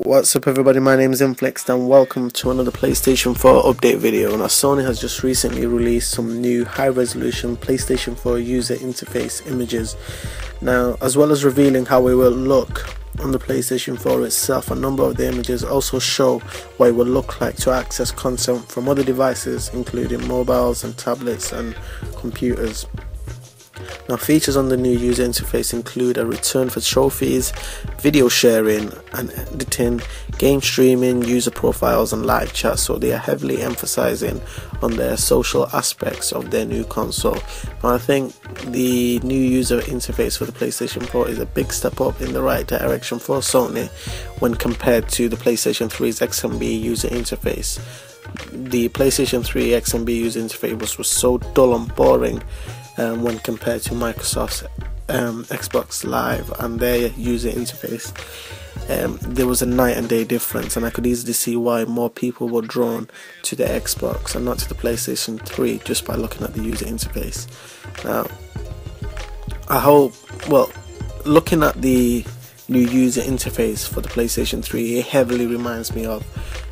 What's up everybody, my name is Inflex and welcome to another PlayStation 4 update video. Now Sony has just recently released some new high resolution PlayStation 4 user interface images. Now, as well as revealing how it will look on the PlayStation 4 itself, a number of the images also show what it will look like to access content from other devices including mobiles and tablets and computers. Now, features on the new user interface include a return for trophies, video sharing and editing, game streaming, user profiles and live chat, so they are heavily emphasizing on their social aspects of their new console. Now, I think the new user interface for the PlayStation 4 is a big step up in the right direction for Sony when compared to the PlayStation 3's XMB user interface. The PlayStation 3 XMB user interface was so dull and boring when compared to Microsoft's Xbox Live and their user interface. There was a night and day difference, and I could easily see why more people were drawn to the Xbox and not to the PlayStation 3 just by looking at the user interface. Now, looking at the new user interface for the PlayStation 3, it heavily reminds me of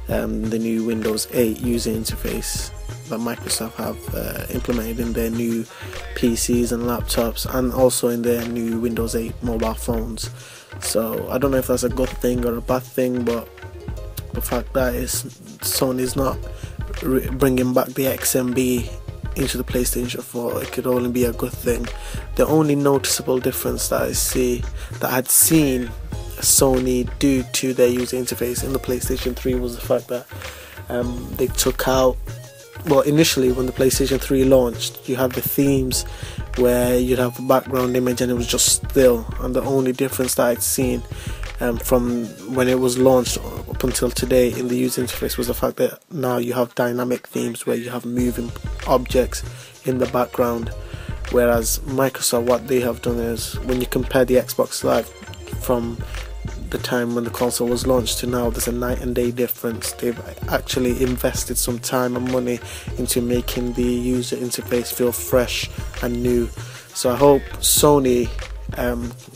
the new Windows 8 user interface that Microsoft have implemented in their new PCs and laptops, and also in their new Windows 8 mobile phones. So I don't know if that's a good thing or a bad thing, but the fact that Sony's not bringing back the XMB into the PlayStation 4, it could only be a good thing. The only noticeable difference that I'd seen Sony do to their user interface in the PlayStation 3 was the fact that they took out, well, initially when the PlayStation 3 launched, you have the themes where you'd have a background image and it was just still, and the only difference that I'd seen from when it was launched up until today in the user interface was the fact that now you have dynamic themes where you have moving objects in the background. Whereas Microsoft, what they have done is, when you compare the Xbox Live from the time when the console was launched to now, there's a night and day difference. They've actually invested some time and money into making the user interface feel fresh and new. So I hope Sony,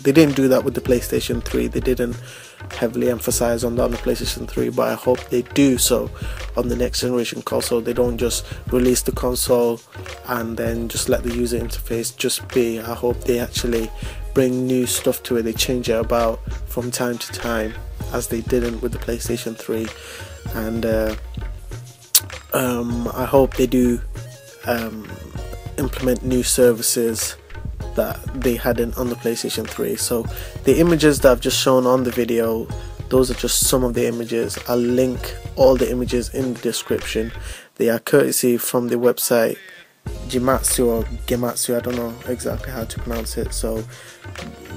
they didn't do that with the PlayStation 3, they didn't heavily emphasize on that on the PlayStation 3, but I hope they do so on the next generation console. They don't just release the console and then just let the user interface just be. I hope they actually bring new stuff to it, they change it about from time to time as they didn't with the PlayStation 3, and I hope they do implement new services that they hadn't on the PlayStation 3. So the images that I've just shown on the video, those are just some of the images. I'll link all the images in the description. They are courtesy from the website GEMATSU or GEMATSU, I don't know exactly how to pronounce it, so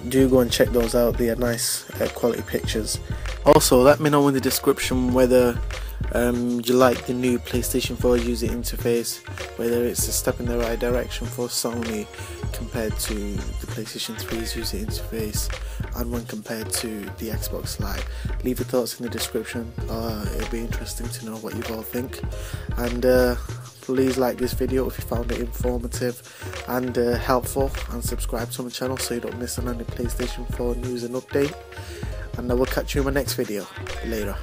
do go and check those out. They are nice quality pictures. Also, let me know in the description whether you like the new PlayStation 4 user interface, whether it's a step in the right direction for Sony compared to the PlayStation 3's user interface, and when compared to the Xbox Live. Leave your thoughts in the description. It'll be interesting to know what you all think, and please like this video if you found it informative and helpful, and subscribe to my channel so you don't miss on any PlayStation 4 news and update, and I will catch you in my next video. Later.